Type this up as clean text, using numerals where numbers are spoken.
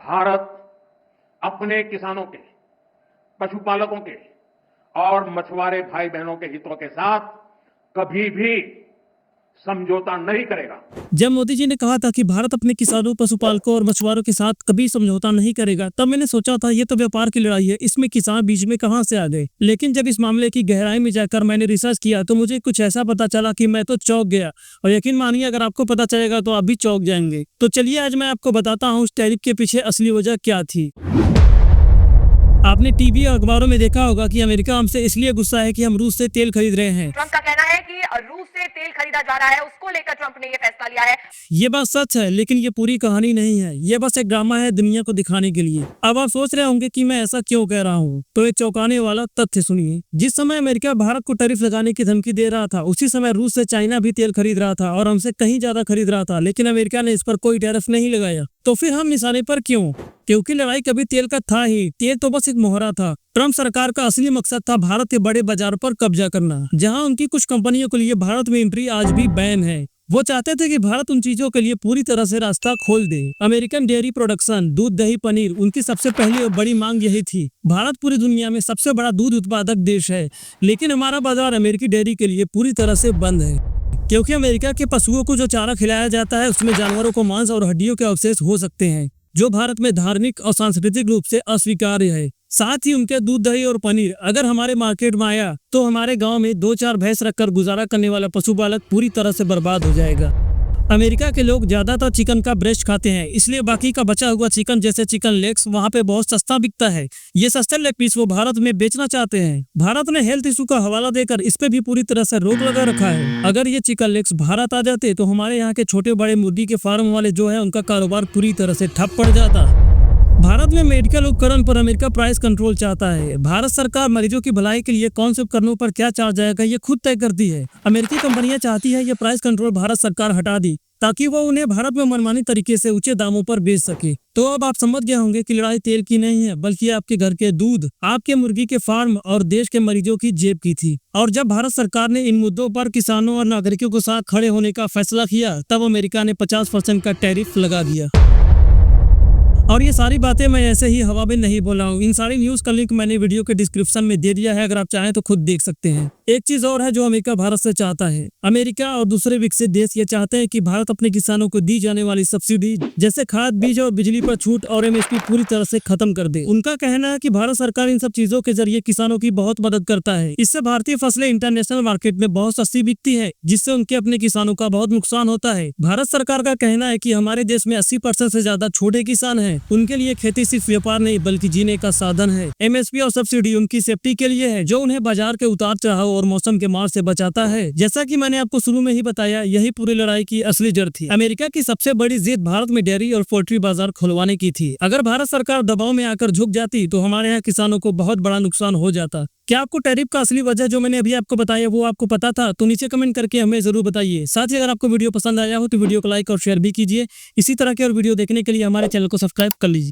भारत अपने किसानों के, पशुपालकों के और मछुआरे भाई बहनों के हितों के साथ कभी भी समझौता नहीं करेगा। जब मोदी जी ने कहा था कि भारत अपने किसानों, पशुपालकों और मछुआरों के साथ कभी समझौता नहीं करेगा, तब मैंने सोचा था ये तो व्यापार की लड़ाई है, इसमें किसान बीच में कहां से आ गए। लेकिन जब इस मामले की गहराई में जाकर मैंने रिसर्च किया तो मुझे कुछ ऐसा पता चला कि मैं तो चौंक गया। और यकीन मानिए, अगर आपको पता चलेगा तो आप भी चौंक जाएंगे। तो चलिए आज मैं आपको बताता हूँ उस टैरिफ के पीछे असली वजह क्या थी। आपने टीवी और अखबारों में देखा होगा कि अमेरिका हमसे इसलिए गुस्सा है कि हम रूस से तेल खरीद रहे हैं। ट्रंप का कहना है कि रूस से तेल खरीदा जा रहा है, उसको लेकर ट्रंप ने ये फैसला लिया है। ये बात सच है, लेकिन ये पूरी कहानी नहीं है। ये बस एक ड्रामा है दुनिया को दिखाने के लिए। अब आप सोच रहे होंगे कि मैं ऐसा क्यों कह रहा हूँ, तो एक चौंकाने वाला तथ्य सुनिए। जिस समय अमेरिका भारत को टैरिफ लगाने की धमकी दे रहा था, उसी समय रूस से चाइना भी तेल खरीद रहा था और हमसे कहीं ज्यादा खरीद रहा था, लेकिन अमेरिका ने इस पर कोई टैरिफ नहीं लगाया। तो फिर हम निशाने पर क्यों? क्योंकि लड़ाई कभी तेल का था ही, तेल तो बस एक मोहरा था। ट्रंप सरकार का असली मकसद था भारत के बड़े बाजार पर कब्जा करना, जहां उनकी कुछ कंपनियों के लिए भारत में एंट्री आज भी बैन है। वो चाहते थे कि भारत उन चीजों के लिए पूरी तरह से रास्ता खोल दे। अमेरिकन डेयरी प्रोडक्शन, दूध, दही, पनीर, उनकी सबसे पहली और बड़ी मांग यही थी। भारत पूरी दुनिया में सबसे बड़ा दूध उत्पादक देश है, लेकिन हमारा बाजार अमेरिकी डेयरी के लिए पूरी तरह से बंद है, क्योंकि अमेरिका के पशुओं को जो चारा खिलाया जाता है उसमें जानवरों को मांस और हड्डियों के अवशेष हो सकते हैं, जो भारत में धार्मिक और सांस्कृतिक रूप से अस्वीकार्य है। साथ ही उनके दूध, दही और पनीर अगर हमारे मार्केट में आया तो हमारे गांव में 2-4 भैंस रखकर गुजारा करने वाला पशुपालक पूरी तरह से बर्बाद हो जाएगा। अमेरिका के लोग ज्यादातर चिकन का ब्रेस्ट खाते हैं, इसलिए बाकी का बचा हुआ चिकन जैसे चिकन लेग्स वहाँ पे बहुत सस्ता बिकता है। ये सस्ते लेग पीस वो भारत में बेचना चाहते हैं। भारत ने हेल्थ इशू का हवाला देकर इस पे भी पूरी तरह से रोक लगा रखा है। अगर ये चिकन लेग्स भारत आ जाते तो हमारे यहाँ के छोटे बड़े मुर्गी के फार्म वाले जो है उनका कारोबार पूरी तरह से ठप पड़ जाता। भारत में मेडिकल उपकरण पर अमेरिका प्राइस कंट्रोल चाहता है। भारत सरकार मरीजों की भलाई के लिए कौन से उपकरणों पर क्या चार्ज आएगा ये खुद तय करती है। अमेरिकी कंपनियां चाहती है ये प्राइस कंट्रोल भारत सरकार हटा दी, ताकि वो उन्हें भारत में मनमानी तरीके से ऊंचे दामों पर बेच सके। तो अब आप समझ गए होंगे कि लड़ाई तेल की नहीं है, बल्कि आपके घर के दूध, आपके मुर्गी के फार्म और देश के मरीजों की जेब की थी। और जब भारत सरकार ने इन मुद्दों पर किसानों और नागरिकों के साथ खड़े होने का फैसला किया, तब अमेरिका ने 50% का टैरिफ लगा दिया। और ये सारी बातें मैं ऐसे ही हवा में नहीं बोला हूँ। इन सारी न्यूज का लिंक मैंने वीडियो के डिस्क्रिप्शन में दे दिया है, अगर आप चाहें तो खुद देख सकते हैं। एक चीज और है जो अमेरिका भारत से चाहता है। अमेरिका और दूसरे विकसित देश ये चाहते हैं कि भारत अपने किसानों को दी जाने वाली सब्सिडी जैसे खाद, बीज और बिजली पर छूट और MSP पूरी तरह से खत्म कर दे। उनका कहना है कि भारत सरकार इन सब चीजों के जरिए किसानों की बहुत मदद करता है। इससे भारतीय फसलें इंटरनेशनल मार्केट में बहुत सस्ती बिकती है, जिससे उनके अपने किसानों का बहुत नुकसान होता है। भारत सरकार का कहना है कि हमारे देश में 80% से ज्यादा छोटे किसान हैं, उनके लिए खेती सिर्फ व्यापार नहीं बल्कि जीने का साधन है। MSP और सब्सिडी उनकी सेफ्टी के लिए है, जो उन्हें बाजार के उतार चढ़ाव और मौसम के मार से बचाता है। जैसा कि मैंने आपको शुरू में ही बताया, यही पूरी लड़ाई की असली जड़ थी। अमेरिका की सबसे बड़ी जिद भारत में डेयरी और पोल्ट्री बाजार खुलवाने की थी। अगर भारत सरकार दबाव में आकर झुक जाती तो हमारे यहाँ किसानों को बहुत बड़ा नुकसान हो जाता। क्या आपको टैरिफ का असली वजह जो मैंने अभी आपको बताया वो आपको पता था? तो नीचे कमेंट करके हमें जरूर बताइए। साथ ही अगर आपको वीडियो पसंद आया हो तो वीडियो को लाइक और शेयर भी कीजिए। इसी तरह के और वीडियो देखने के लिए हमारे चैनल को सब्सक्राइब कर लीजिए।